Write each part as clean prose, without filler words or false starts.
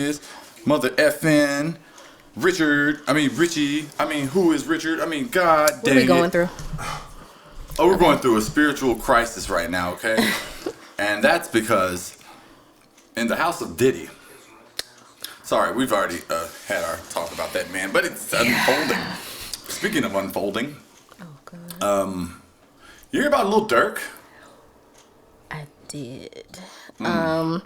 is Mother effing Richard. I mean Richie. I mean who is Richard? I mean God dang it. What are we going through? Oh, we're going through a spiritual crisis right now, okay? And that's because in the house of Diddy. Sorry, we've already had our talk about that man, but it's unfolding. Speaking of unfolding, you hear about Lil Durk? I did. And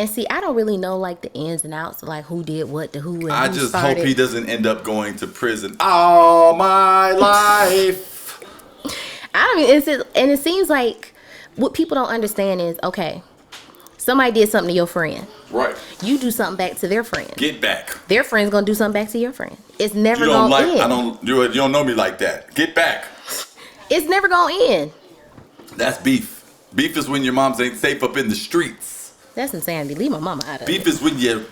see, I don't really know like the ins and outs of like who did what to who. And I who just started. hope he doesn't end up going to prison all my life. I don't mean, and it seems like what people don't understand is, okay, somebody did something to your friend. Right. You do something back to their friend. Get back. Their friend's gonna do something back to your friend. It's never gonna end. You don't know me like that. Get back. It's never gonna end. That's beef. Beef is when your moms ain't safe up in the streets. That's insanity. Leave my mama out of it. Beef is when you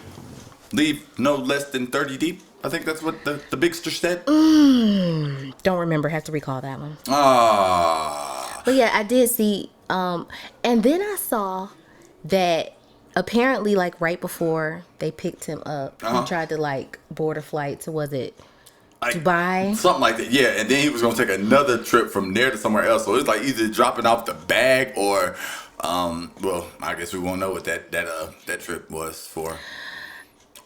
leave no less than 30 deep. I think that's what the bigster said. Don't remember. Have to recall that one. But yeah, I did see. And then I saw that apparently, like right before they picked him up, he tried to like board a flight to, was it like Dubai? Something like that. Yeah, and then he was gonna take another trip from there to somewhere else. So it's like either dropping off the bag or, well, I guess we won't know what that trip was for.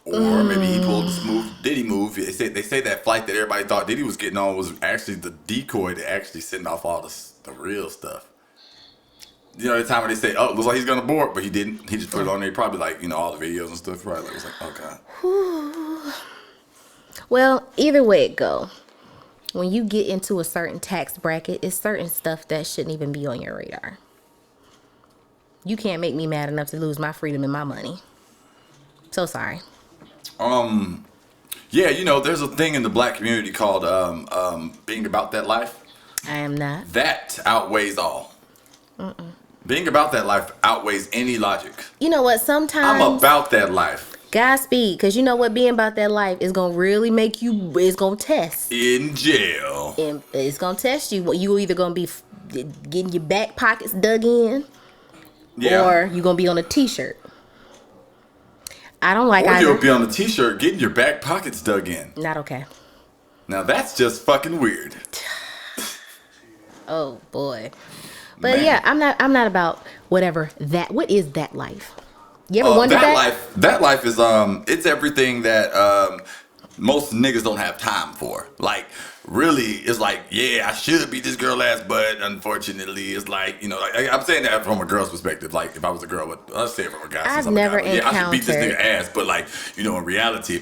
Or maybe he pulled this move. Diddy move? They say that flight that everybody thought Diddy was getting on was actually the decoy to actually send off all the real stuff. You know, the time when they say, "Oh, it looks like he's gonna board," but he didn't. He just put it on there. Probably like all the videos and stuff. Right? Like, it was like, oh god. Well, either way it go, when you get into a certain tax bracket, it's certain stuff that shouldn't even be on your radar. You can't make me mad enough to lose my freedom and my money. So sorry. Yeah, there's a thing in the black community called being about that life. I am not. That outweighs all. Being about that life outweighs any logic. You know what? Sometimes I'm about that life. Godspeed, because you know what? Being about that life is gonna really make you. It's gonna test. In jail. It's gonna test you. You either gonna be getting your back pockets dug in, or you gonna be on a t-shirt. I don't like. Or you'll be on a t-shirt getting your back pockets dug in. Not okay. Now that's just fucking weird. Oh boy. But man. Yeah, I'm not about whatever that. What is that life? You ever wondered that? That life is it's everything that most niggas don't have time for. Like really, it's like, yeah, I should beat this girl ass, but unfortunately, it's like, like, I'm saying that from a girl's perspective. Like if I was a girl, but let's say it from a guy. I've never encountered. Yeah, I should beat this nigga ass, but like, in reality,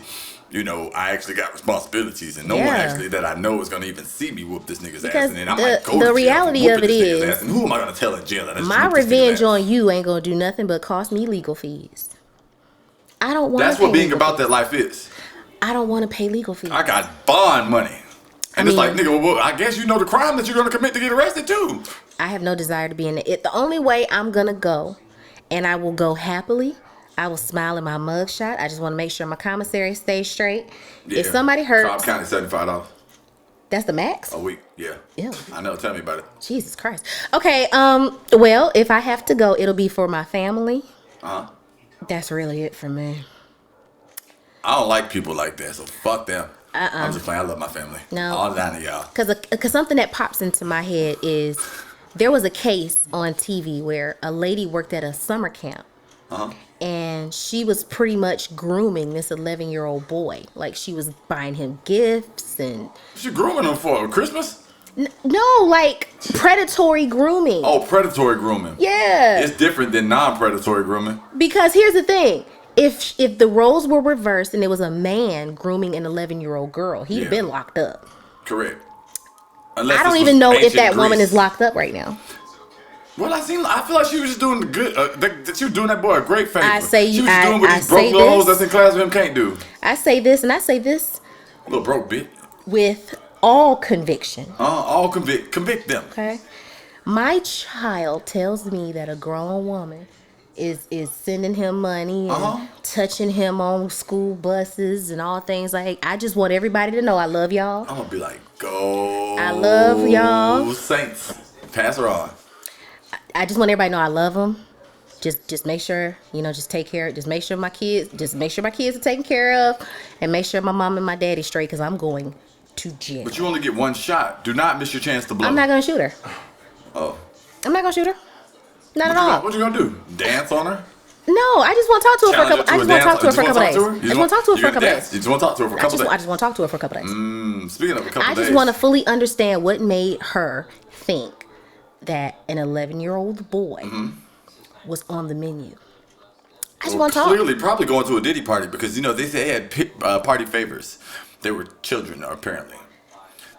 I actually got responsibilities, and no one actually that I know is gonna even see me whoop this nigga's ass, and then I might go to jail. The reality of it is, and who am I gonna tell in jail that I my revenge on you ain't gonna do nothing but cost me legal fees. I don't want. That's what being about that life is. I don't want to pay legal fees. I got bond money, and it's like, nigga, well, I guess you know the crime that you're gonna commit to get arrested too. I have no desire to be in it. The only way I'm gonna go, and I will go happily. I will smile in my mugshot. I just want to make sure my commissary stays straight. Yeah. If somebody hurts, Cobb County $75. That's the max? A week, yeah. Ew. I know. Tell me about it. Jesus Christ. Okay. Well, if I have to go, it'll be for my family. That's really it for me. I don't like people like that, so fuck them. I'm just playing. I love my family. No. All down to y'all. Because something that pops into my head is there was a case on TV where a lady worked at a summer camp. And she was pretty much grooming this 11-year-old boy. Like, she was buying him gifts and... She grooming him for Christmas? No, like predatory grooming. Oh, predatory grooming. Yeah. It's different than non-predatory grooming. Because here's the thing. If the roles were reversed and it was a man grooming an 11-year-old girl, he'd been locked up. Correct. Unless I don't even know if that woman is locked up right now. Well, I feel like she was just doing the good. That she was doing that boy a great favor. She was just doing what these broke little hoes that's in class with him can't do. I say this and I say this. Little broke bitch. With all conviction. All convict them. Okay. My child tells me that a grown woman is sending him money and touching him on school buses and all things like. I just want everybody to know I love y'all. I'm gonna be like, go. I love y'all. Saints, pass her on. I just want everybody to know I love them. just make sure, just take care. Just make sure my kids are taken care of, and make sure my mom and my daddy straight, because I'm going to jail. But you only get one shot. Do not miss your chance to blow. I'm not gonna shoot her. Oh. I'm not gonna shoot her. Not at all. What you gonna do? Dance on her? No, I just want to talk to her for a couple. I just want to talk to her for a couple days. I just want to talk to her for a couple days. You just want to talk to her for a couple days. I just want to talk to her for a couple days. Speaking of a couple days, I just want to fully understand what made her think that an 11-year-old boy was on the menu. I just want to talk. Clearly, probably going to a Diddy party, because they say they had party favors. They were children, apparently.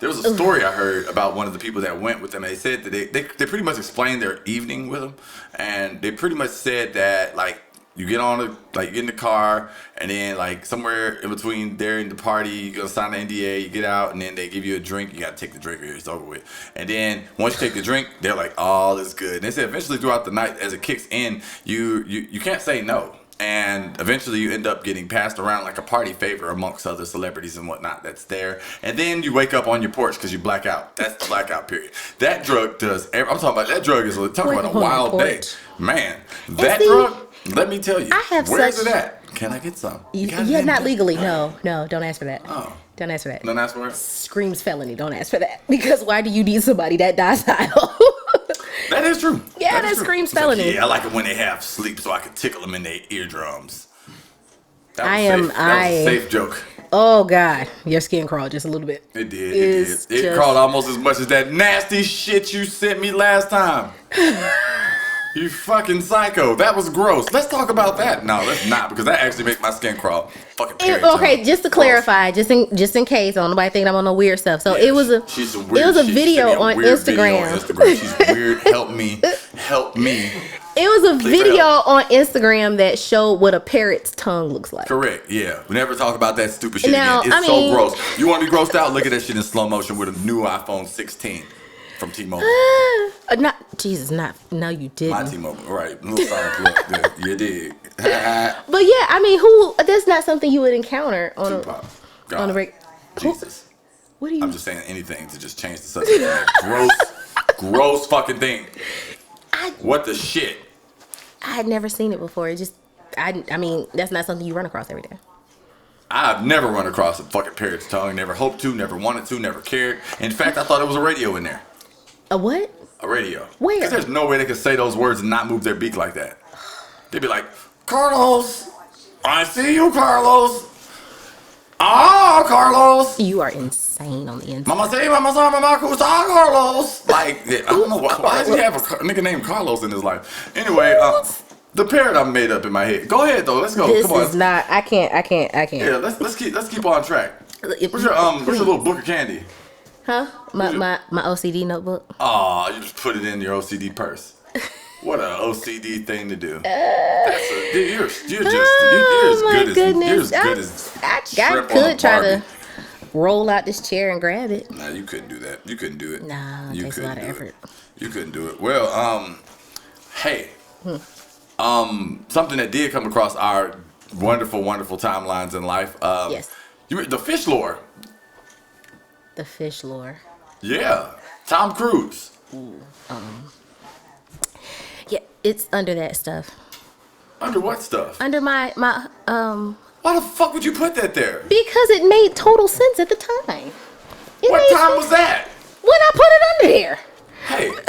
There was a story I heard about one of the people that went with them. They said that they pretty much explained their evening with them, and they pretty much said that, like, you get in the car, and then, like, somewhere in between there and the party, you go sign the NDA, you get out, and then they give you a drink. You got to take the drink, or it's over with. And then once you take the drink, they're like, all is good. And they said eventually throughout the night, as it kicks in, you can't say no. And eventually you end up getting passed around like a party favor amongst other celebrities and whatnot that's there. And then you wake up on your porch because you black out. That's the blackout period. That drug does. I'm talking about that drug is talking about a wild day. Man, that drug, let me tell you. Where's it at? Can I get some? Yeah, not legally. No, don't ask for that. Oh. Don't ask for that. Don't ask for it? Screams felony. Don't ask for that. Because why do you need somebody that docile? That is true. Yeah, that screams felony. Like, yeah, I like it when they have sleep so I can tickle them in their eardrums. That was a safe joke. Oh, God. Your skin crawled just a little bit. It did. It crawled almost as much as that nasty shit you sent me last time. You fucking psycho. That was gross. Let's talk about that. No, let's not, because that actually makes my skin crawl. Fucking okay, just to clarify, just in case, I don't nobody think I'm on no weird stuff. So it was a video on Instagram. She's weird. Help me. It was a video on Instagram that showed what a parrot's tongue looks like. Correct. Yeah. We never talk about that stupid shit again. It's so gross. You want to be grossed out? Look at that shit in slow motion with a new iPhone 16. From T-Mobile. No, you didn't. My T-Mobile, right. You did. But yeah, I mean, that's not something you would encounter on a regular. Jesus. What are you? I'm just saying anything to just change the subject. Gross fucking thing. What the shit? I had never seen it before. I mean, that's not something you run across every day. I've never run across a fucking parrot's tongue. Never hoped to, never wanted to, never cared. In fact, I thought it was a radio in there. A what? A radio. Where? Because there's no way they could say those words and not move their beak like that. They'd be like, Carlos, I see you, Carlos. Ah, Carlos. You are insane on the inside. Mama say, mama say, mama kusa, Carlos. Like, I don't know why does he have a nigga named Carlos in his life? Anyway, the parrot I made up in my head. Go ahead though. Let's go. This Come on. Is not. I can't. Yeah, let's keep on track. What's your little book of candy? Huh? My OCD notebook. Oh, you just put it in your OCD purse. What an OCD thing to do. You're as good as I could try to roll out this chair and grab it. Nah, you couldn't do that. You couldn't do it. Nah, it takes a lot of effort. You couldn't do it. Well, hey. Something that did come across our wonderful, wonderful timelines in life. Yes. The fish lore. The fish lore. Yeah. Tom Cruise. Ooh, yeah, it's under that stuff. Under what stuff? Under my Why the fuck would you put that there? Because it made total sense at the time. What time was that? When I put it under there. Hey, open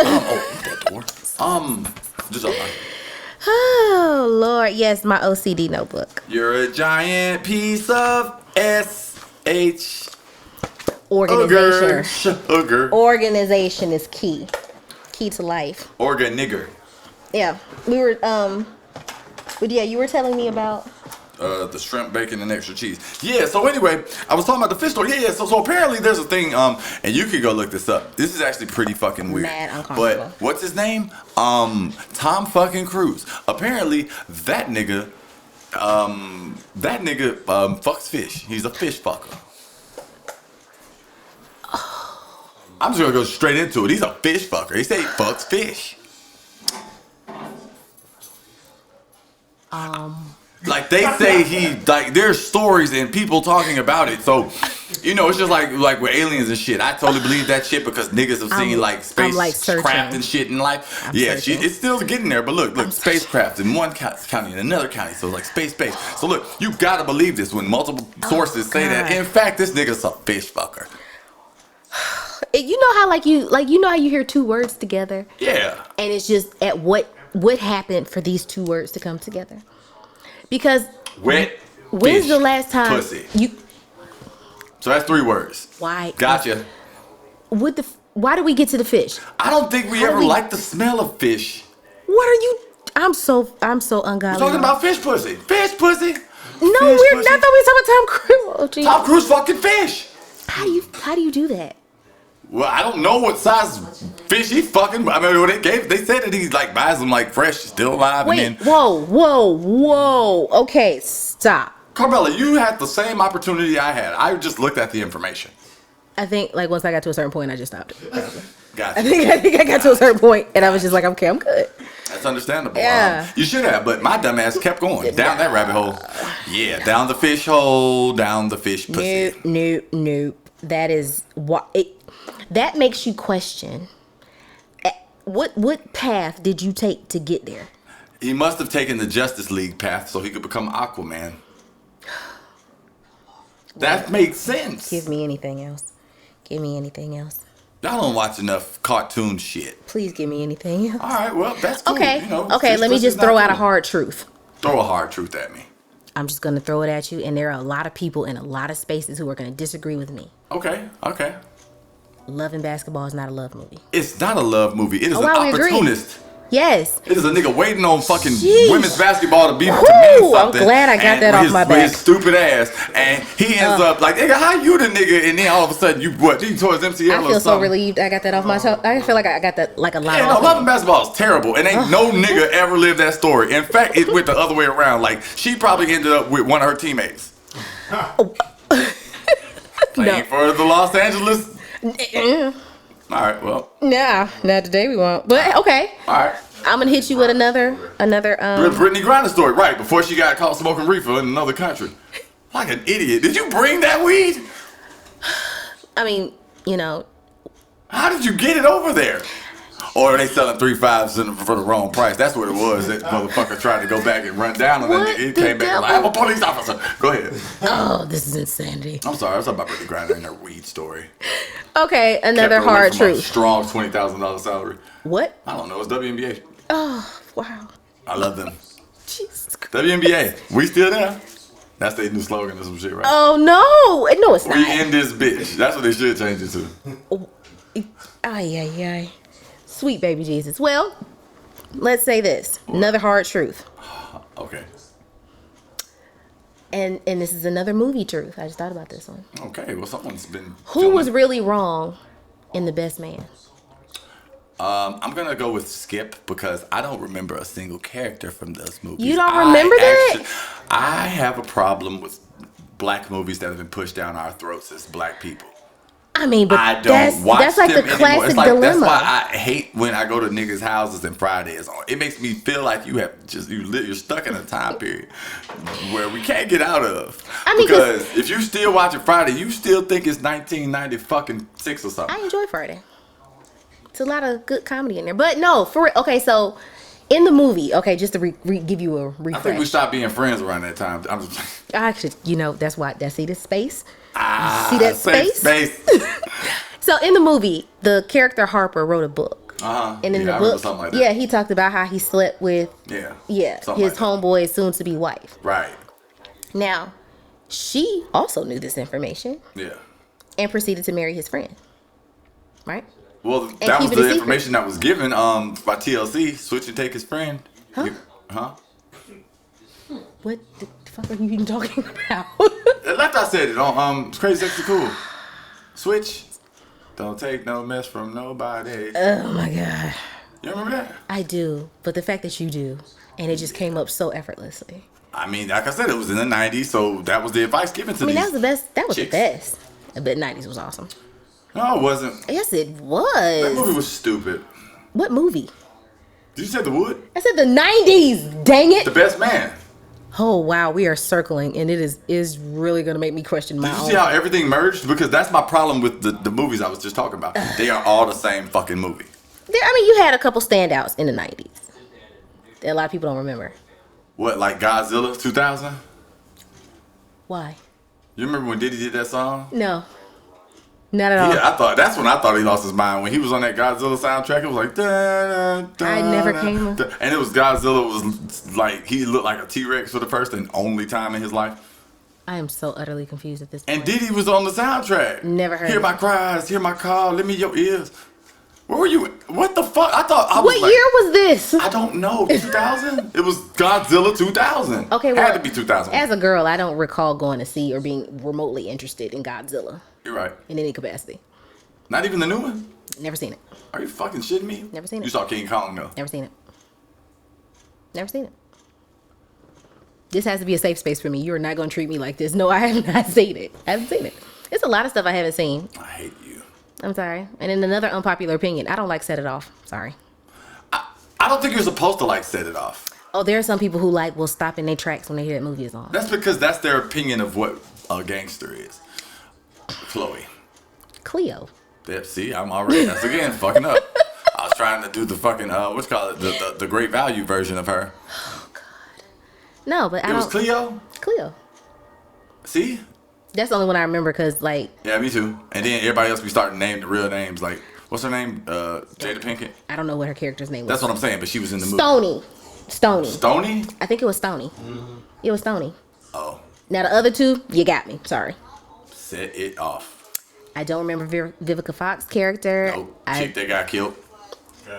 that door. Just open. Oh Lord, yes, my OCD notebook. You're a giant piece of SH. Organization. Sugar. Organization is key. Key to life. Nigger. Yeah. We were but yeah, you were telling me about the shrimp, bacon, and extra cheese. Yeah, so anyway, I was talking about the fish store. Yeah, so apparently there's a thing, and you can go look this up. This is actually pretty fucking weird. Mad uncomfortable. But what's his name? Tom fucking Cruise. Apparently that nigga fucks fish. He's a fish fucker. I'm just gonna go straight into it. He's a fish fucker. He say he fucks fish. Like they say there's stories and people talking about it. So, it's just like with aliens and shit. I totally believe that shit because niggas have seen spacecraft and shit in life. It's still getting there. But look, spacecraft in one county, in another county. So like space. So look, you gotta believe this when multiple sources say that. In fact, this nigga's a fish fucker. You know how how you hear two words together? Yeah. And it's just at what happened for these two words to come together? Because when's the last time pussy. So that's 3 words. Why? Gotcha. Why do we get to the fish? I don't think we ever liked the smell of fish. What are you? I'm so ungodly. We're talking about fish pussy. Fish pussy. No, we're not. We talking about Tom Cruise. Oh, Tom Cruise fucking fish. How do you do that? Well, I don't know what size fish he fucking. I mean, they said that he buys them fresh, still alive. Wait, and then, whoa. Okay, stop. Carmella, you had the same opportunity I had. I just looked at the information. I think once I got to a certain point, I just stopped. Gotcha. I think I got to a certain point, and I was just like, okay, I'm good. That's understandable. Yeah. You should have, but my dumb ass kept going down that rabbit hole. Yeah, down the fish hole, down the fish pussy. Nope. That is what that makes you question. What path did you take to get there? He must have taken the Justice League path so he could become Aquaman. That makes sense. Give me anything else. I don't watch enough cartoon shit. Please give me anything else. All right, well, that's cool. Okay, let me just throw out a hard truth. Throw a hard truth at me. I'm just going to throw it at you, and there are a lot of people in a lot of spaces who are going to disagree with me. Okay. Love and Basketball is not a love movie. It's not a love movie. It is an opportunist. Yes. It is a nigga waiting on fucking women's basketball to mean something. I'm glad I got that off my back. With his stupid ass. And he ends up like, nigga, how you the nigga? And then all of a sudden, you towards MCL or something. I feel so relieved I got that off my toe. I feel like I got that like a lot of Love and Basketball is terrible. And ain't no nigga ever lived that story. In fact, it went the other way around. Like, she probably ended up with one of her teammates. Playing for the Los Angeles. All right, well. Nah, not today we won't. But okay. All right. I'm gonna hit you with another Brittany Griner story, right, before she got caught smoking reefer in another country. Like an idiot. Did you bring that weed? I mean, how did you get it over there? Or are they selling 3 5s for the wrong price? That's what it was. That motherfucker tried to go back and run down, and then he came back and like, I'm a police officer. Go ahead. Oh, this is insanity. I'm sorry. I was talking about Brittany Griner and her weed story. Okay, another hard truth. Strong $20,000 salary. What? I don't know. It's WNBA. Oh, wow. I love them. Jesus Christ. WNBA. We still there? That's their new slogan or some shit, right? Oh, no. No, it's not. We in this bitch. That's what they should change it to. Ay. Sweet baby Jesus. Well, let's say this. What? Another hard truth. Okay. And this is another movie truth. I just thought about this one. Okay. Well, someone's been... Who was really wrong in The Best Man? I'm going to go with Skip because I don't remember a single character from those movies. You don't remember that? I have a problem with black movies that have been pushed down our throats as black people. I mean, but I don't watch that's like them the classic anymore. dilemma. That's why I hate when I go to niggas' houses and Friday is on. It makes me feel like you're stuck in a time period where we can't get out of. I mean, because if you still watching Friday, you still think it's 1996 or something. I enjoy Friday. It's a lot of good comedy in there, but no, for okay. So in the movie, okay, just to give you a refresh. I think we stopped being friends around that time. I'm just actually, that's why. See this space. See that space? So in the movie, the character Harper wrote a book. And in the book, like that. He talked about how he slept with his homeboy's soon-to-be wife. Right. Now, she also knew this information. Yeah. And proceeded to marry his friend. Right? Well, that was the information that was given by TLC. Switch and take his friend. Huh? What the fuck are you even talking about? Like I said it on Crazy Sexy Cool. Switch. Don't take no mess from nobody. Oh my God. You remember that? I do, but the fact that you do, and it just came up so effortlessly. I mean, like I said, it was in the 90s, so that was the advice given to me. That was the best. That was the best. But 90s was awesome. No, it wasn't. Yes, it was. That movie was stupid. What movie? Did you say The Wood? I said the 90s, dang it. The Best Man. Oh wow, we are circling, and it is really gonna make me question my own. Did you see how everything merged? Because that's my problem with the movies I was just talking about. They are all the same fucking movie. I mean, you had a couple standouts in the 90s that a lot of people don't remember. What, like Godzilla 2000? Why? You remember when Diddy did that song? No. Not at all. Yeah, that's when I thought he lost his mind. When he was on that Godzilla soundtrack, it was like da, da, da, I never came. And it was Godzilla was like he looked like a T-Rex for the first and only time in his life. I am so utterly confused at this point. And Diddy was on the soundtrack. Never heard. Hear my cries, hear my call, lend me your ears. Where were you? What the fuck? I thought I was What year was this? I don't know. 2000? It was Godzilla 2000. Okay, well, had to be 2000. As a girl, I don't recall going to see or being remotely interested in Godzilla. You're right. In any capacity. Not even the new one? Never seen it. Are you fucking shitting me? Never seen it. You saw King Kong though? Never seen it. Never seen it. This has to be a safe space for me. You are not going to treat me like this. No, I have not seen it. I haven't seen it. It's a lot of stuff I haven't seen. I hate you. I'm sorry. And in another unpopular opinion, I don't like Set It Off. Sorry. I don't think you're supposed to like Set It Off. Oh, there are some people who like will stop in their tracks when they hear that movie is on. That's because that's their opinion of what a gangster is. Chloe. Cleo. Yeah, see, I'm already, that's again, fucking up. I was trying to do the fucking, what's called it, the Great Value version of her. Oh, God. No, but It was Cleo? Cleo. See? That's the only one I remember because, like... Yeah, me too. And then everybody else be starting to name the real names. Like, what's her name? Jada Pinkett? I don't know what her character's name was. That's what I'm saying, but she was in the movie. Stony. Stony? I think it was Stony. Mm-hmm. It was Stony. Oh. Now, the other two, you got me. Sorry. Set It Off. I don't remember Vivica Fox's character. Nope. Chick that got killed.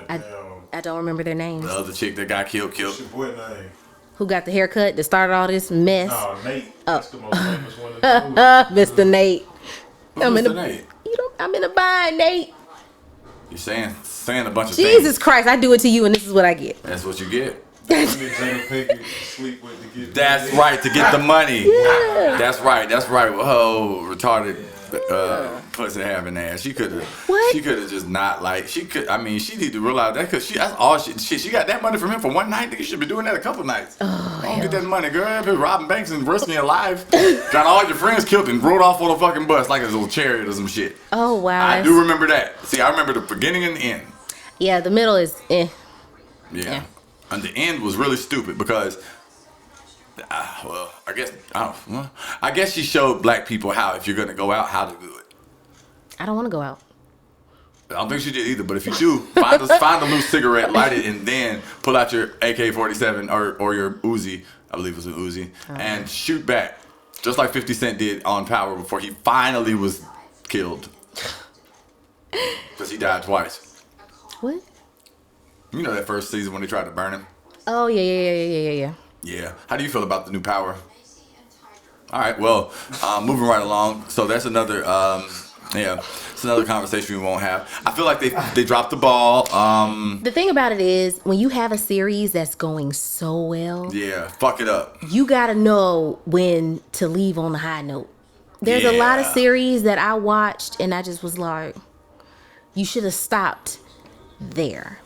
I don't remember their names. The other chick that got killed. What's your boy name? Who got the haircut that started all this mess? Oh, Nate. That's the most famous one in the movie. Mr. Nate. Who's Mr. Nate? I'm in a bind, Nate. You're saying a bunch of things. Jesus Christ, I do it to you and this is what I get. That's what you get. That's right, to get the money. Yeah. That's right. Oh, retarded pussy having ass. She could have. What? She could have just not like. She could. I mean, she need to realize that because that's all she got that money from him for one night. You should be doing that a couple nights. Oh, don't get that money, girl. Been robbing banks and risking your life. Got all your friends killed and rode off on a fucking bus like a little chariot or some shit. Oh wow. I do remember that. See, I remember the beginning and the end. Yeah, the middle is Yeah. And the end was really stupid because, well, I guess she showed black people how, if you're gonna go out, how to do it. I don't want to go out. I don't think she did either. But if you do, find a loose cigarette, light it, and then pull out your AK-47 or your Uzi, I believe it was an Uzi, and shoot back, just like 50 Cent did on Power before he finally was killed, because he died twice. What? You know that first season when they tried to burn him? Oh, yeah. Yeah. How do you feel about the new Power? All right, well, moving right along. So that's another, it's another conversation we won't have. I feel like they dropped the ball. The thing about it is, when you have a series that's going so well, yeah, fuck it up. You gotta know when to leave on the high note. There's a lot of series that I watched and I just was like, you should have stopped there.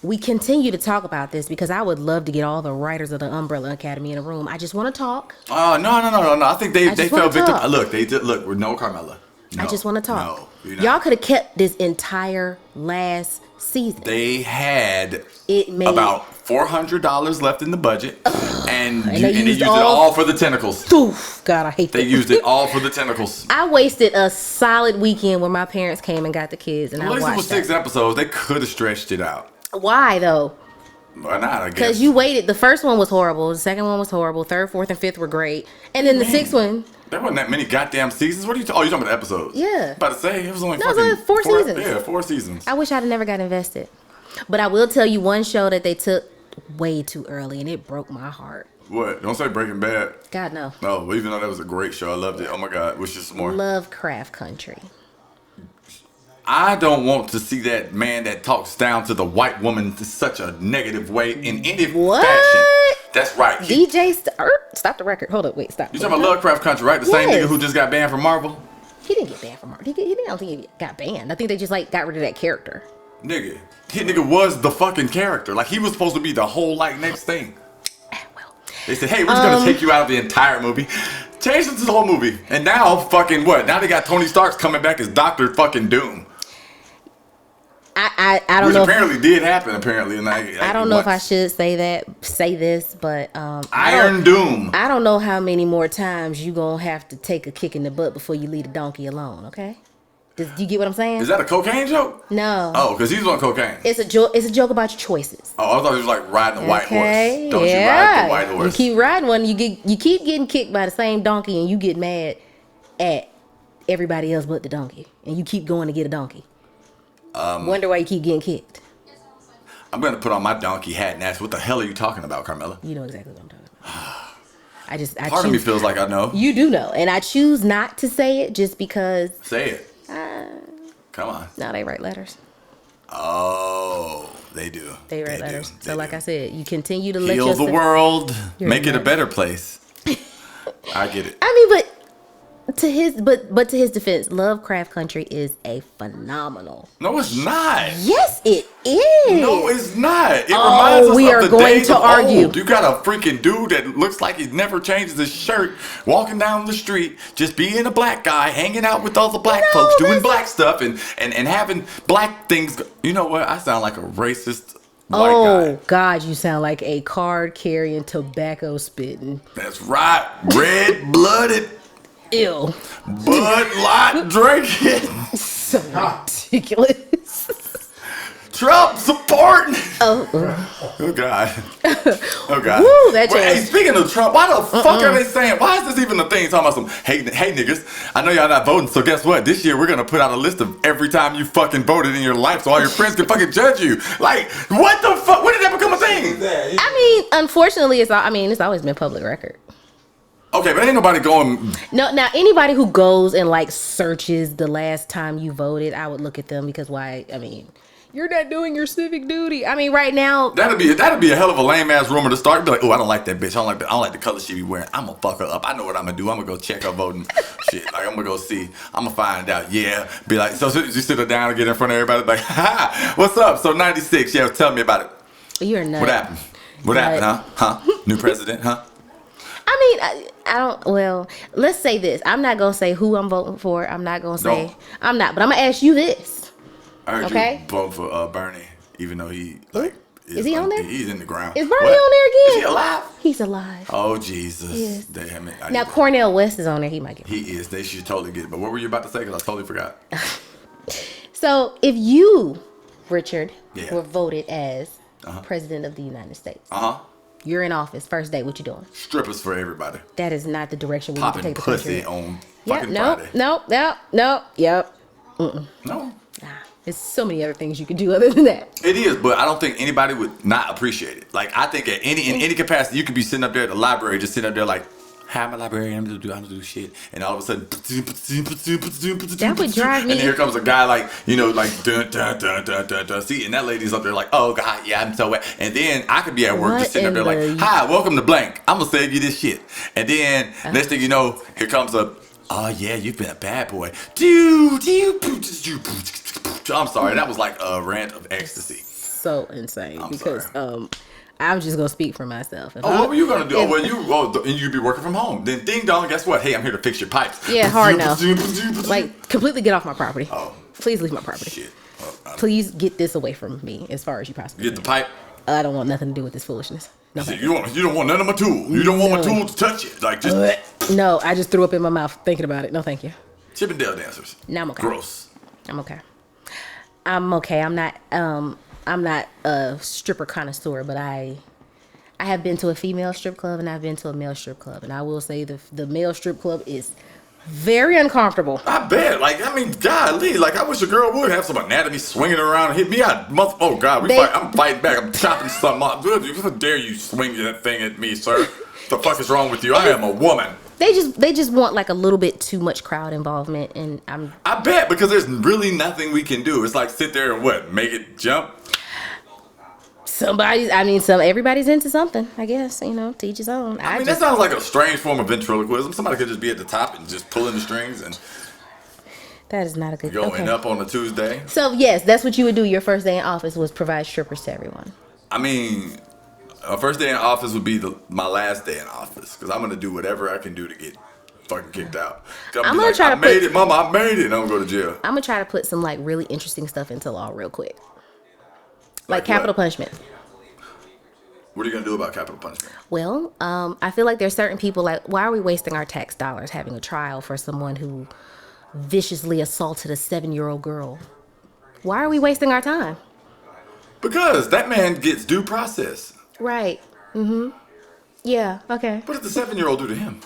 We continue to talk about this because I would love to get all the writers of the Umbrella Academy in a room. I just want to talk. No. I think they fell victim. Look, we're no Carmella. No, I just want to talk. No, y'all could have kept this entire last season. They had about $400 left in the budget, and they used it all for the tentacles. Oof, God, I hate that. They used it all for the tentacles. I wasted a solid weekend where my parents came and got the kids, and I watched it. It was 6 episodes. They could have stretched it out. Why though? Why not? I guess because you waited. The first one was horrible. The second one was horrible. Third, fourth, and fifth were great, and then the sixth one. There wasn't that many goddamn seasons. What are you talking? Oh, you're talking about the episodes? Yeah. About to say it was only. No, it was only 4 seasons. Yeah, 4 seasons. I wish I'd have never got invested, but I will tell you one show that they took way too early, and it broke my heart. What? Don't say Breaking Bad. God no. No, even though that was a great show, I loved it. Oh my God, wish just more. Lovecraft Country. I don't want to see that man that talks down to the white woman in such a negative way in any fashion. That's right. DJ stop the record. Hold up, wait, stop. You talking about Lovecraft Country, right? The same nigga who just got banned from Marvel? He didn't get banned from Marvel. I don't think he got banned. I think they just got rid of that character. Nigga was the fucking character. Like he was supposed to be the whole next thing. Well, They said, hey, we're just going to take you out of the entire movie. Changed it to the whole movie. And now, fucking what? Now they got Tony Stark coming back as Dr. fucking Doom. I don't know. Which apparently did happen, apparently. And I don't know if I should say this, but Iron Doom. I don't know how many more times you gonna have to take a kick in the butt before you leave a donkey alone, okay? Do you get what I'm saying? Is that a cocaine joke? No. Oh, because he's on cocaine. It's a joke about your choices. Oh, I thought he was like riding a white horse. Don't you yeah. ride the white horse. You keep riding one, you keep getting kicked by the same donkey, and you get mad at everybody else but the donkey, and you keep going to get a donkey. Wonder why you keep getting kicked. I'm gonna put on my donkey hat and ask, what the hell are you talking about, Carmella? You know exactly what I'm talking about. Part of me feels like I know. You do know, and I choose not to say it just because. Say it. Come on. No, they write letters. Oh, they do. They write letters. So, like I said, you continue to heal the world, make it a better place. I get it. I mean, but to his defense, Lovecraft Country is a phenomenal. No, it's not. Yes, it is. No, it's not. It reminds us we of are the going days to of argue. old. You got a freaking dude that looks like he never changes his shirt, walking down the street, just being a black guy, hanging out with all the black folks, doing black stuff, and having black things. You know what? I sound like a racist white guy. Oh God, you sound like a card carrying, tobacco spitting. That's right, red blooded. Ew. Bud Light drinking. So ridiculous. Trump supporting. Oh God. Oh God. Woo, that Well, hey, changed. speaking of Trump, why the fuck are they saying? Why is this even a thing? Talking about some hey niggas. I know y'all not voting, so guess what? This year we're gonna put out a list of every time you fucking voted in your life, so all your friends can fucking judge you. Like, what the fuck? When did that become a thing? I mean, unfortunately, it's always been public record. Okay, but ain't nobody going. No, now anybody who goes and like searches the last time you voted, I would look at them because why? I mean, you're not doing your civic duty. I mean, right now That'd be a hell of a lame ass rumor to start. Be like, oh, I don't like that bitch. I don't like the color she be wearing. I'm gonna fuck her up. I know what I'm gonna do. I'm gonna go check her voting shit. Like I'm gonna go see. I'm gonna find out. Yeah, be like, so you sit her down and get in front of everybody. Like, ha, what's up? So 96. Yeah, tell me about it. you're not. What happened? What happened? Huh? New president? Huh? I mean, I don't. Well, let's say this. I'm not gonna say who I'm voting for. I'm not gonna say. No. I'm not. But I'm gonna ask you this. I heard Okay. you vote for Bernie, even though he like Is he on there? He's in the ground. Is Bernie What? on there again? Is he alive? He's alive. Oh Jesus! Yes. Damn it! Now Cornel West is on there. He might get. He is. They should totally get it. But what were you about to say? Because I totally forgot. So if you, Richard, Yeah. were voted as president of the United States, you're in office. First day, what you doing? Strippers for everybody. That is not the direction we Popping need to take the pussy country. on Yep. fucking No. Friday. No. Yep. No, Nah. There's so many other things you can do other than that. it is, but I don't think anybody would not appreciate it. Like I think in any capacity, you could be sitting up there at the library, just sitting up there like, "Hi, I'm a librarian. I'm gonna do shit," and all of a sudden, That would drive me. And here comes a guy like dun dun dun dun dun dun. See, and that lady's up there like, "Oh God, yeah, I'm so wet." And then I could be at work What just sitting up there in like, the- "Hi, welcome to blank. I'm gonna save you this shit." And then next thing you know, here comes a, "Oh yeah, you've been a bad boy." I'm sorry, that was like a rant of ecstasy. So insane I'm because sorry. I'm just gonna speak for myself. If What were you gonna do? You'd be working from home. Then ding dong, guess what? Hey, I'm here to fix your pipes. Yeah, hard no. Like completely get off my property. Oh. Please leave my property. Shit. Please get this away from me as far as you possibly Get the can. pipe. I don't want nothing to do with this foolishness. No, See, you don't want none of my tools. You don't want my No. tools to touch it. Like just no, I just threw up in my mouth thinking about it. No, thank you. Chippendale dancers. No, I'm okay. Gross. I'm okay. I'm okay. I'm not a stripper connoisseur, but I have been to a female strip club and I've been to a male strip club, and I will say the male strip club is very uncomfortable. I bet. Like, I mean, golly. Like, I wish a girl would have some anatomy swinging around and hit me. Oh, God. I'm fighting back. I'm chopping something off. How dare you swing that thing at me, sir? The fuck is wrong with you? I am a woman. They just want like a little bit too much crowd involvement, and I bet, because there's really nothing we can do. It's like sit there and what? Make it jump? everybody's into something, I guess, to each his own. I mean, that sounds like a strange form of ventriloquism. Somebody could just be at the top and just pulling the strings and that is not a good going up on a Tuesday. So yes, that's what you would do. Your first day in office was provide strippers to everyone. I mean, first day in office would be my last day in office because I'm gonna do whatever I can do to get fucking kicked out. I'm gonna try to made it, Mama. I made it. And I'm gonna go to jail. I'm gonna try to put some like really interesting stuff into law real quick, like capital punishment. What are you gonna do about capital punishment? Well, I feel like there's certain people like, why are we wasting our tax dollars having a trial for someone who viciously assaulted a 7-year-old girl? Why are we wasting our time? Because that man gets due process. Right. Yeah. Okay. What did the 7-year-old do to him?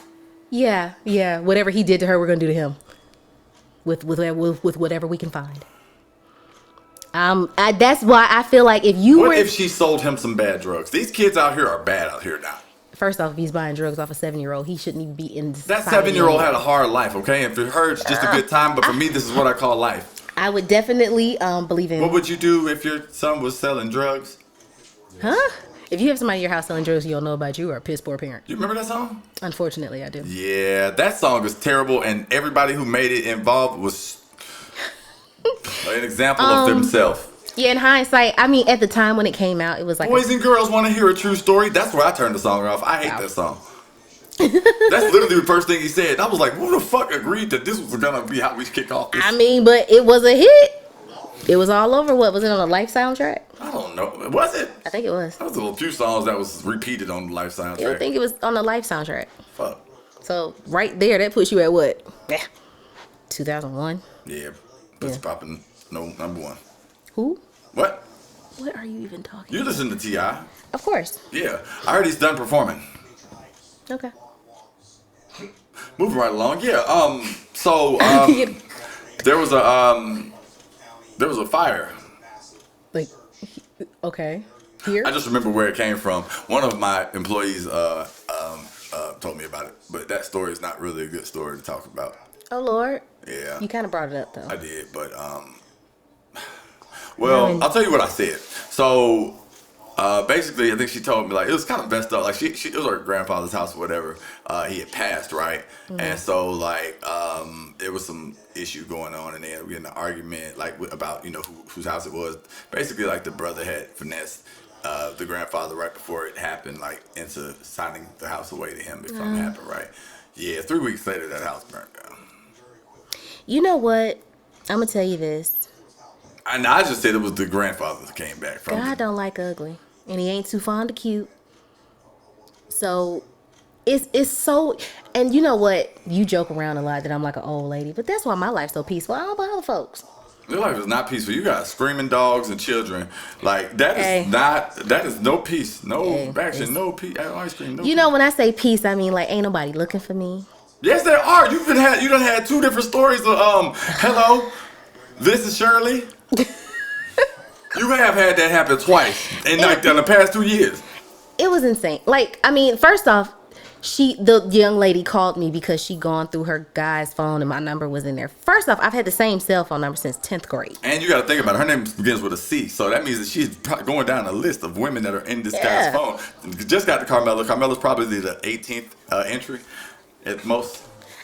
Yeah. Whatever he did to her, we're gonna do to him. With whatever we can find. That's why I feel like What if she sold him some bad drugs? These kids out here are bad out here now. First off, if he's buying drugs off a 7-year-old, he shouldn't even be in this. That 7-year-old had a hard life, okay? And for her, it's just a good time. But for me, this is what I call life. I would definitely believe in. What would you do if your son was selling drugs? Huh? If you have somebody in your house selling drugs you don't know about, you are a piss poor parent. You remember that song? Unfortunately, I do. Yeah, that song is terrible, and everybody who made it involved was an example of themselves. Yeah, in hindsight, I mean, at the time when it came out, it was like... Boys and girls want to hear a true story. That's where I turned the song off. I hate that song. That's literally the first thing he said. And I was like, who the fuck agreed that this was going to be how we kick off this? I mean, but it was a hit. It was all over. What, was it on a Life soundtrack? I don't know. Was it? I think it was. That was a few songs that was repeated on the Life soundtrack. I think it was on the Life soundtrack. Fuck. So, right there, that puts you at what? 2001? Yeah. Puts popping number one. Who? What? What are you even talking You about? listen to T.I. Of course. Yeah. I heard he's done performing. Okay. Moving right along. Yeah. So there was a fire. Like, okay. Here? I just remember where it came from. One of my employees told me about it, but that story is not really a good story to talk about. Oh Lord. Yeah. You kind of brought it up though. I did, but well, I'll tell you what I said. So basically, I think she told me like it was kind of messed up. Like it was her grandfather's house or whatever. He had passed, right? And so like there was some issue going on, and then we had an argument like about whose house it was. Basically, like the brother had finessed the grandfather right before it happened, like into signing the house away to him if something happened, right? Yeah. 3 weeks later, that house burned down. You know what? I'm gonna tell you this. And I just said it was the grandfather that came back from. God don't like ugly, and he ain't too fond of cute. So, it's so. And you know what? You joke around a lot that I'm like an old lady, but that's why my life's so peaceful. I don't bother folks. Your life is not peaceful. You got screaming dogs and children. Like that is not. That is no peace. No action. No peace. Ice cream. No you know when I say peace, I mean like ain't nobody looking for me. Yes, there are. You done had 2 different stories of hello, this is Shirley. You have had that happen twice in the past 2 years. It was insane. Like, I mean, first off, the young lady called me because she gone through her guy's phone and my number was in there. First off, I've had the same cell phone number since 10th grade. And you got to think about it. Her name begins with a C, so that means that she's going down a list of women that are in this guy's phone. Just got to Carmella. Carmella's probably the 18th entry at most.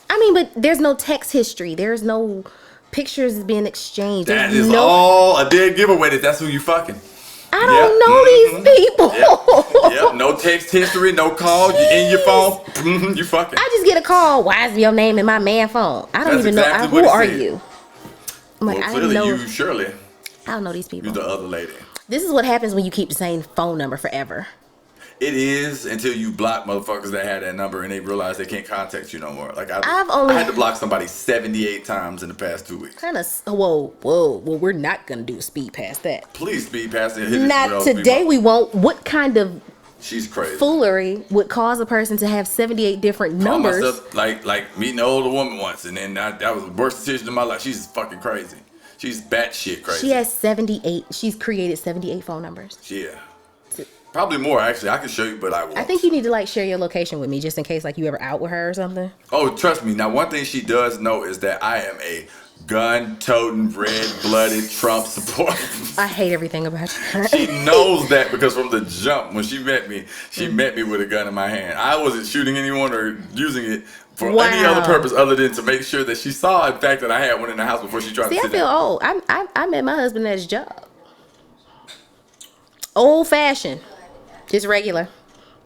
I mean, but there's no text history. There's no pictures being exchanged. That is all a dead giveaway that that's who you fucking. I don't know these people. Yep. No text history, no call. You in your phone. You fucking. I just get a call. Why is your name in my man phone? I don't even know. Who are you? I'm like, clearly you, Shirley. I don't know these people. You're the other lady. This is what happens when you keep the same phone number forever. It is until you block motherfuckers that had that number and they realize they can't contact you no more. Like I had to block somebody 78 times in the past 2 weeks. Whoa. Well, we're not gonna do a speed past that. Please speed past it. Not today. We won't. What kind of she's crazy foolery would cause a person to have 78 different numbers? Myself, like meeting an older woman once, and then that was the worst decision of my life. She's fucking crazy. She's batshit crazy. She has 78. She's created 78 phone numbers. Yeah. Probably more, actually. I can show you, but I won't. I think you need to share your location with me just in case you ever out with her or something. Oh, trust me. Now, one thing she does know is that I am a gun-toting, red-blooded Trump supporter. I hate everything about you. She knows that because from the jump, when she met me with a gun in my hand. I wasn't shooting anyone or using it for any other purpose other than to make sure that she saw, in fact, that I had one in the house before she tried to sit down. See, I feel old. I met my husband at his job. Old-fashioned. Just regular.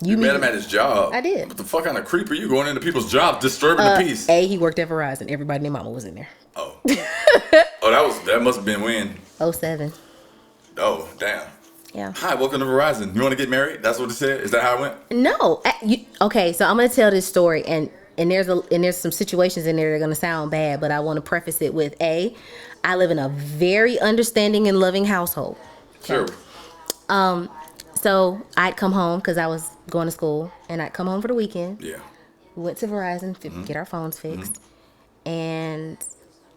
You met him at his job. I did. What the fuck kind of creep are you going into people's jobs, disturbing the peace? He worked at Verizon. Everybody and their mama was in there. Oh. That must have been when? 07. Oh, damn. Yeah. Hi, welcome to Verizon. You want to get married? That's what it said? Is that how it went? No. Okay, so I'm going to tell this story, and there's some situations in there that are going to sound bad, but I want to preface it with I live in a very understanding and loving household. Sure. So I'd come home because I was going to school, and I'd come home for the weekend. Yeah. We went to Verizon to get our phones fixed, and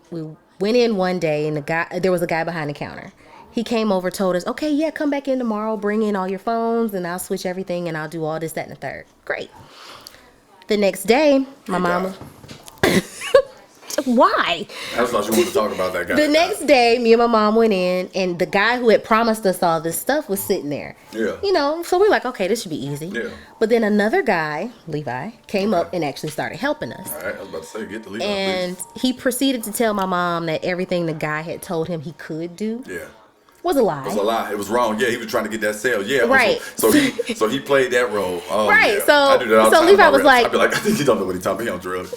we went in one day, and there was a guy behind the counter. He came over, told us, okay, yeah, come back in tomorrow, bring in all your phones, and I'll switch everything, and I'll do all this, that, and the third. Great. The next day, my mama... Why? I just thought you wanted to talk about that guy. The next day, me and my mom went in, and the guy who had promised us all this stuff was sitting there. Yeah. So we're like, okay, this should be easy. Yeah. But then another guy, Levi, came up and actually started helping us. All right, I was about to say, get the Levi, and please. He proceeded to tell my mom that everything the guy had told him he could do was a lie. It was a lie. It was wrong. Yeah, he was trying to get that sale. Yeah. Right. So he played that role. Oh, right. Yeah. So I do that all the time. Levi was like, I'd be like, I think he don't know what he's talking about. He on drugs.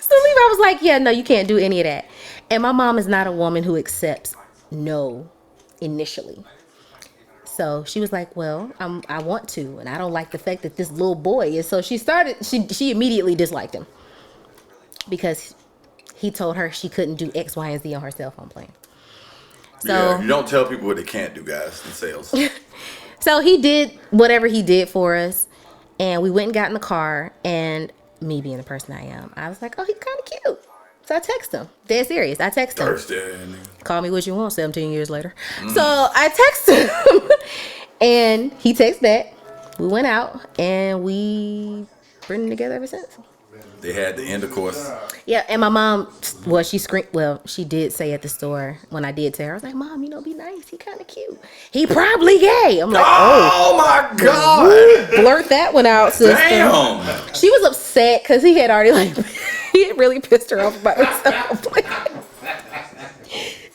So Levi was like, yeah, no, you can't do any of that. And my mom is not a woman who accepts no initially. So she was like, well, I want to, and I don't like the fact that this little boy is. So she immediately disliked him because he told her she couldn't do X, Y, and Z on her cell phone plan. So yeah, you don't tell people what they can't do, guys, in sales. So he did whatever he did for us, and we went and got in the car, and me being the person I am, I was like, oh, he's kind of cute. So I text him. Dead serious. I text him. Call me what you want 17 years later. So I text him, and he texted back. We went out, and we been together ever since. They had the intercourse. Yeah, and my mom, she did say at the store when I did tell her, I was like, Mom, be nice. He kind of cute. He probably gay. I'm like, oh my God. Blurt that one out, sister. Damn. She was upset because he had already he had really pissed her off about himself.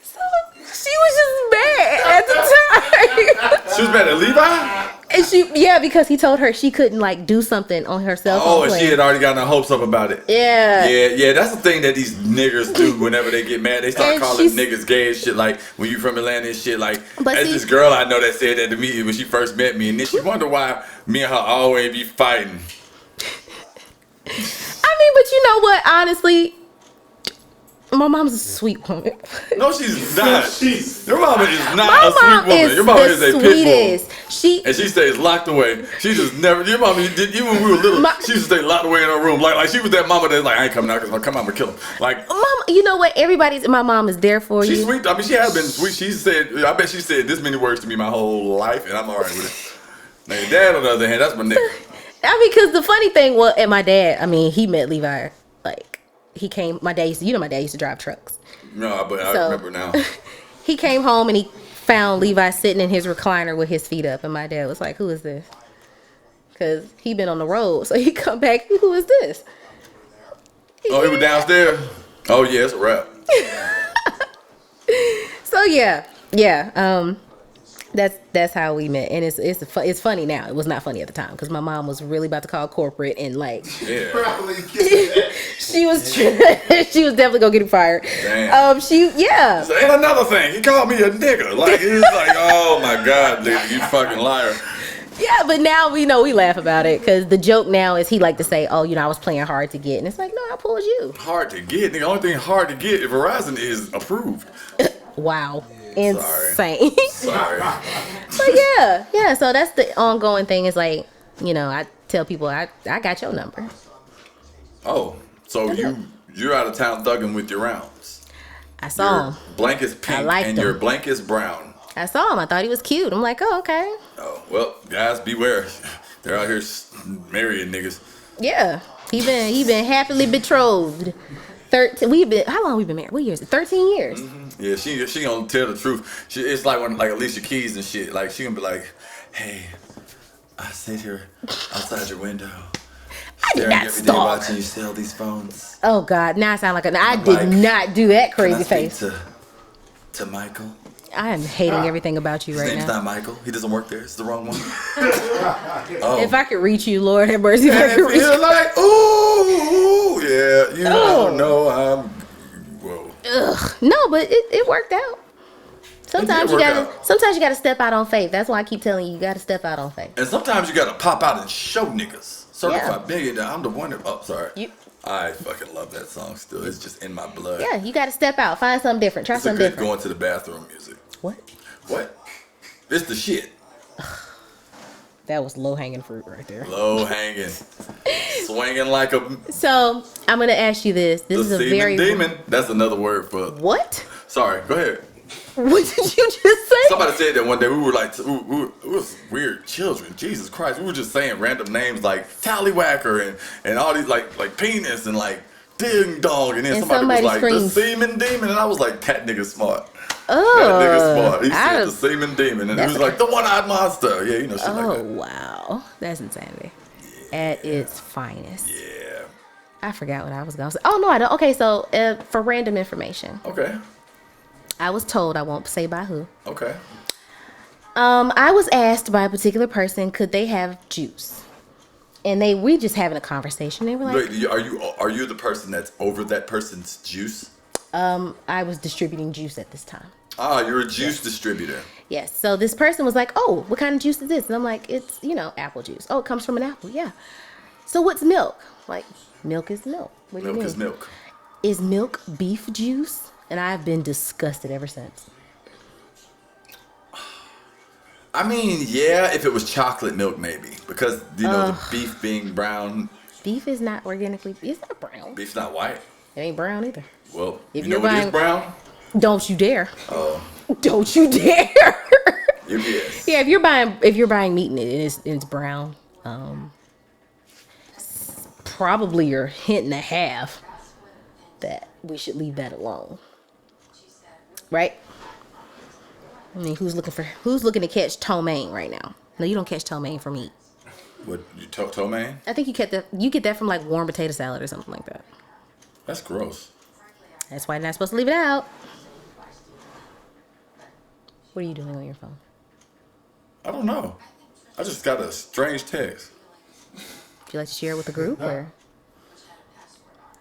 So she was just mad at the time. She was mad at Levi? And because he told her she couldn't do something on her cell phone. Oh, and she had already gotten her hopes up about it. Yeah. Yeah, that's the thing that these niggers do whenever they get mad. They start calling niggas gay and shit, like when you from Atlanta and shit. This girl I know that said that to me when she first met me, and then she wonder why me and her always be fighting. But you know what? Honestly, my mom's a sweet woman. No, she's not. Your mama is not a sweet woman. Your mama is a pit bull. And she stays locked away. She just never. Your mama, even when we were little, she used to stay locked away in her room. Like she was that mama that's like, I ain't coming out because I'm gonna kill him. Like, Mama, you know what? My mom is there for you. She's sweet. I mean, she has been sweet. I bet she said this many words to me my whole life, and I'm alright with it. Now your dad, on the other hand, that's my nigga. Because the funny thing was, and my dad, he met Levi. He came. My dad used to drive trucks. No, but I remember now. He came home and he found Levi sitting in his recliner with his feet up, and my dad was like, "Who is this?" Because he been on the road, so he come back. Who is this? He was downstairs. Oh yeah, it's a wrap. So yeah. That's how we met, and it's funny now. It was not funny at the time because my mom was really about to call corporate and she was definitely gonna get him fired. Damn. And another thing, he called me a nigga. He was like, oh my God, dude, you fucking liar. Yeah, but now we laugh about it because the joke now is he like to say, oh, I was playing hard to get, and it's like, no, I pulled you. Hard to get. The only thing hard to get if Verizon is approved. Wow. Insane. Sorry. But yeah. So that's the ongoing thing. Is I tell people I got your number. Oh, so you're out of town thugging with your rounds. I saw him. Blank is pink and your blank is brown. I saw him. I thought he was cute. I'm like, oh, okay. Oh well, guys, beware. They're out here marrying niggas. Yeah, he been happily betrothed. 13. How long we been married? What years? 13 years. Mm-hmm. Yeah, she gonna tell the truth. It's like when Alicia Keys and shit. She gonna be like, "Hey, I sit here outside your window, staring every day watching you sell these phones." Oh God! Now I sound like I did not do that crazy face. To Michael. I am hating everything about you right now. His name's not Michael. He doesn't work there. It's the wrong one. If I could reach you, Lord have mercy. If I could reach you're like, ooh, yeah, you don't know I'm. Whoa. Ugh. No, but it worked out. Sometimes you gotta step out on faith. That's why I keep telling you gotta step out on faith. And sometimes you gotta pop out and show niggas. Certified millionaire. I'm the one that. Oh, sorry. I fucking love that song still. It's just in my blood. Yeah, you gotta step out. Find something different. Try something different. Going to the bathroom music. What? It's the shit. That was low hanging fruit right there. Low hanging. Swinging like a. So, I'm gonna ask you this. This is a very. Demon. That's another word for. What? Sorry, go ahead. What did you just say? Somebody said that one day. We were like, we was weird children. Jesus Christ. We were just saying random names like Tallywhacker and all these like penis and like ding dong. And then somebody was like, screams. The semen demon. And I was like, that nigga's smart. Oh. That nigga's smart. He said the semen demon. And he was like, the one-eyed monster. Yeah, shit like that. Oh, wow. That's insanity. Yeah. At its finest. Yeah. I forgot what I was going to say. Oh, no, I don't. Okay, so for random information. Okay. I was told, I won't say by who. Okay. I was asked by a particular person, could they have juice? And we just having a conversation. They were like, wait, are you the person that's over that person's juice? I was distributing juice at this time. Ah, you're a juice distributor. Yes. So this person was like, oh, what kind of juice is this? And I'm like, it's, apple juice. Oh, it comes from an apple. Yeah. So what's milk? Like, milk is milk. What do you mean? Milk is milk. Is milk beef juice? And I've been disgusted ever since. I mean, yeah, if it was chocolate milk, maybe. Because, the beef being brown. Beef is not organically, it's not brown. Beef's not white. It ain't brown either. Well, if you know what is brown? Don't you dare. Oh. Don't you dare. Yes. Yeah, if you're buying meat and it's brown, probably your hint and a half that we should leave that alone. Right? I mean, who's looking to catch ptomaine right now? No, you don't catch ptomaine from meat. What, you ptomaine? I think you get that from like warm potato salad or something like that. That's gross. That's why you're not supposed to leave it out. What are you doing on your phone? I don't know. I just got a strange text. Would you like to share it with the group, or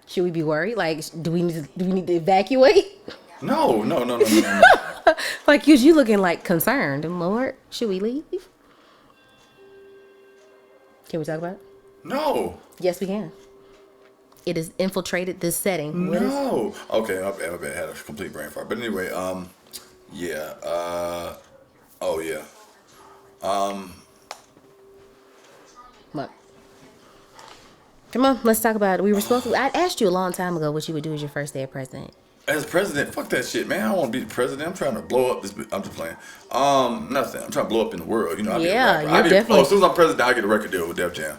should we be worried? Like, do we need to evacuate? No. Like, you looking like concerned. Lord, should we leave? Can we talk about it? No. Yes, we can. It has infiltrated this setting. No. Okay, my bad. I had a complete brain fart. But anyway, yeah. Oh, yeah. What? Come on, let's talk about it. We were supposed to. I asked you a long time ago what you would do as your first day as president. As president, fuck that shit, man. I don't want to be the president. I'm trying to blow up this. I'm just playing. Nothing. I'm trying to blow up in the world. You're definitely. As soon as I'm president, I get a record deal with Def Jam.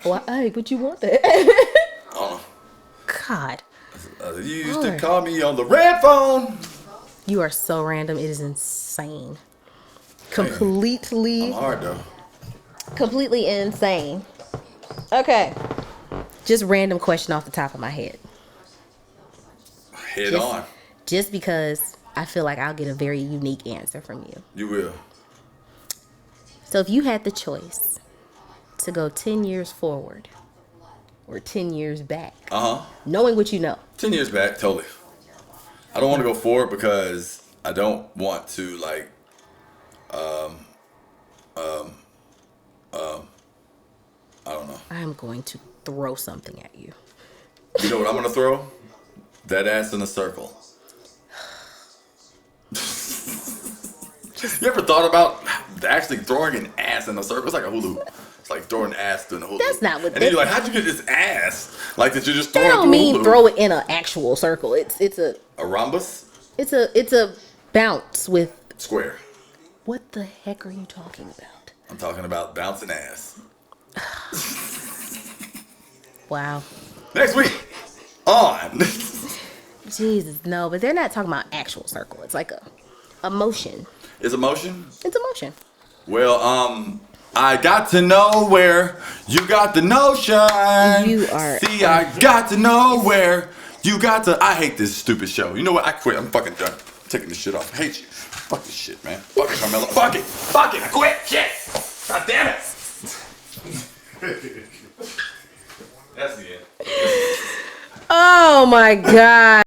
Well, hey, but you want that? God. You used to call me on the red phone. You are so random. It is insane. Completely. I'm hard though. Completely insane. Okay. Just random question off the top of my head. Head on. Just because I feel like I'll get a very unique answer from you. You will. So if you had the choice to go 10 years forward or 10 years back, knowing what you know. 10 years back, totally. I don't want to go forward because I don't want to I don't know. I'm going to throw something at you. You know what I'm going to throw? That ass in a circle. You ever thought about actually throwing an ass in a circle? It's like a hula hoop. It's like throwing an ass in a hula hoop. That's not what. And then you're like, how'd you get this ass? Like that you just throw it. That don't mean throw it in an actual circle. It's a rhombus. It's a bounce with square. What the heck are you talking about? I'm talking about bouncing ass. Wow. Next week on. Jesus, no, but they're not talking about actual circle. It's like a motion. It's a motion? It's a motion. Well, I got to know where you got the notion. You are. See, I got to know where you got to. I hate this stupid show. You know what? I quit. I'm fucking done. taking this shit off. I hate you. Fuck this shit, man. Fuck it, Carmella. Fuck it. Fuck it. I quit. Shit. God damn it. That's the end. Oh my God.